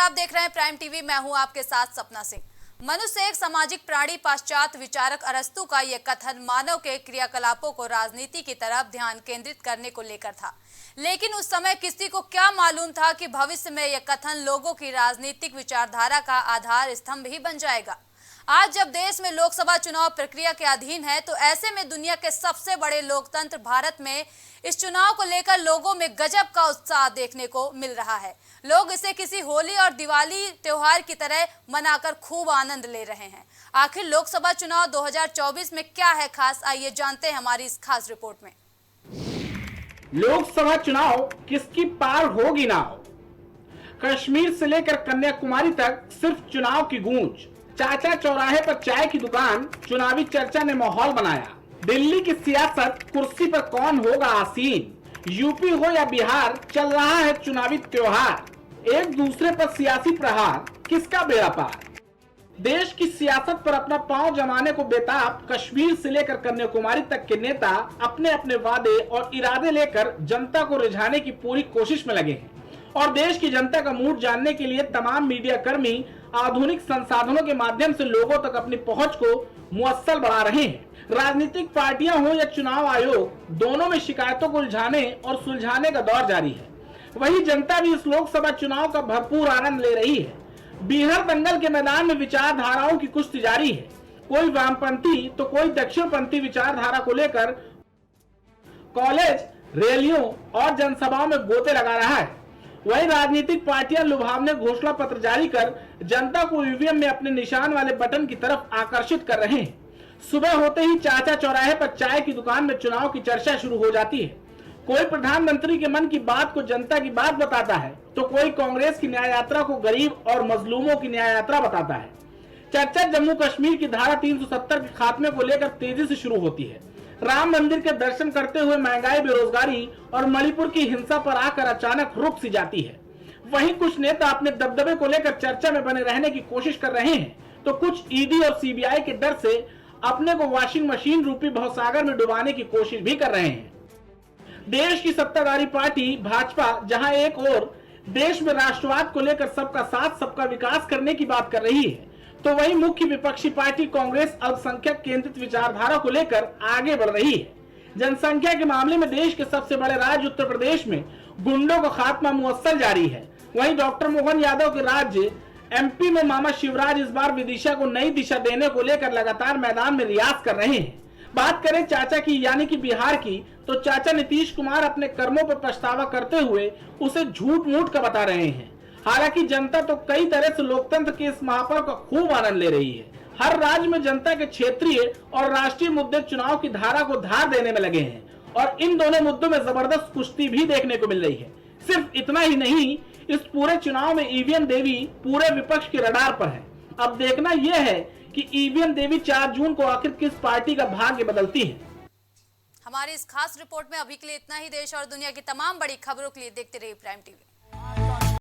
आप देख रहे हैं प्राइम टीवी। मैं हूं आपके साथ सपना सिंह। मनुष्य एक सामाजिक प्राणी। पाश्चात्य विचारक अरस्तु का यह कथन मानव के क्रियाकलापों को राजनीति की तरफ ध्यान केंद्रित करने को लेकर था, लेकिन उस समय किसी को क्या मालूम था कि भविष्य में यह कथन लोगों की राजनीतिक विचारधारा का आधार स्तंभ ही बन जाएगा। आज जब देश में लोकसभा चुनाव प्रक्रिया के अधीन है, तो ऐसे में दुनिया के सबसे बड़े लोकतंत्र भारत में इस चुनाव को लेकर लोगों में गजब का उत्साह देखने को मिल रहा है। लोग इसे किसी होली और दिवाली त्योहार की तरह मनाकर खूब आनंद ले रहे हैं। आखिर लोकसभा चुनाव 2024 में क्या है खास, आइए जानते हैं हमारी इस खास रिपोर्ट में। लोकसभा चुनाव किसकी पार होगी ना हो, कश्मीर से लेकर कन्याकुमारी तक सिर्फ चुनाव की गूंज। चाचा चौराहे पर चाय की दुकान, चुनावी चर्चा ने माहौल बनाया। दिल्ली की सियासत, कुर्सी पर कौन होगा आसीन। यूपी हो या बिहार, चल रहा है चुनावी त्योहार। एक दूसरे पर सियासी प्रहार, किसका बेड़ा पार। देश की सियासत पर अपना पांव जमाने को बेताब कश्मीर से लेकर कन्याकुमारी तक के नेता अपने अपने वादे और इरादे लेकर जनता को रिझाने की पूरी कोशिश में लगे हैं और देश की जनता का मूड जानने के लिए तमाम मीडिया कर्मी आधुनिक संसाधनों के माध्यम से लोगों तक अपनी पहुंच को मुअस्सल बढ़ा रहे हैं। राजनीतिक पार्टियां हो या चुनाव आयोग, दोनों में शिकायतों को उलझाने और सुलझाने का दौर जारी है। वही जनता भी इस लोकसभा चुनाव का भरपूर आनंद ले रही है। बिहार दंगल के मैदान में विचारधाराओं की कुश्ती जारी है। कोई वामपंथी तो कोई दक्षिणपंथी विचारधारा को लेकर कॉलेज, रैलियों और जनसभाओं में गोते लगा रहा है। वही राजनीतिक पार्टियां लुभावने घोषणा पत्र जारी कर जनता को ईवीएम में अपने निशान वाले बटन की तरफ आकर्षित कर रहे हैं। सुबह होते ही चाचा चौराहे पर चाय की दुकान में चुनाव की चर्चा शुरू हो जाती है। कोई प्रधानमंत्री के मन की बात को जनता की बात बताता है, तो कोई कांग्रेस की न्याय यात्रा को गरीब और मजलूमों की न्याय यात्रा बताता है। चर्चा जम्मू कश्मीर की धारा 370 के खात्मे को लेकर तेजी से शुरू होती है। राम मंदिर के दर्शन करते हुए महंगाई, बेरोजगारी और मणिपुर की हिंसा पर आकर अचानक रुक सी जाती है। वहीं कुछ नेता अपने दबदबे को लेकर चर्चा में बने रहने की कोशिश कर रहे हैं, तो कुछ ईडी और सीबीआई के डर से अपने को वॉशिंग मशीन रूपी भवसागर में डुबाने की कोशिश भी कर रहे हैं। देश की सत्ताधारी पार्टी भाजपा जहां एक ओर देश में राष्ट्रवाद को लेकर सबका साथ सबका विकास करने की बात कर रही है, तो वही मुख्य विपक्षी पार्टी कांग्रेस अल्पसंख्यक केंद्रित विचारधारा को लेकर आगे बढ़ रही है। जनसंख्या के मामले में देश के सबसे बड़े राज्य उत्तर प्रदेश में गुंडों का खात्मा मुअस्सल जारी है। वहीं डॉक्टर मोहन यादव के राज्य एमपी में मामा शिवराज इस बार विदिशा को नई दिशा देने को लेकर लगातार मैदान में रियाज कर रहे हैं। बात करें चाचा की यानी कि बिहार की, तो चाचा नीतीश कुमार अपने कर्मों पर पछतावा करते हुए उसे झूठ मूठ का बता रहे हैं। हालांकि जनता तो कई तरह से लोकतंत्र के इस महापर्व का खूब आनंद ले रही है। हर राज्य में जनता के क्षेत्रीय और राष्ट्रीय मुद्दे चुनाव की धारा को धार देने में लगे हैं और इन दोनों मुद्दों में जबरदस्त कुश्ती भी देखने को मिल रही है। सिर्फ इतना ही नहीं, इस पूरे चुनाव में ईवीएम देवी पूरे विपक्ष के रडार पर है। अब देखना यह है कि ईवीएम देवी 4 जून को आखिर किस पार्टी का भाग्य बदलती है। हमारी इस खास रिपोर्ट में अभी के लिए इतना ही। देश और दुनिया की तमाम बड़ी खबरों के लिए देखते रहिए प्राइम टीवी।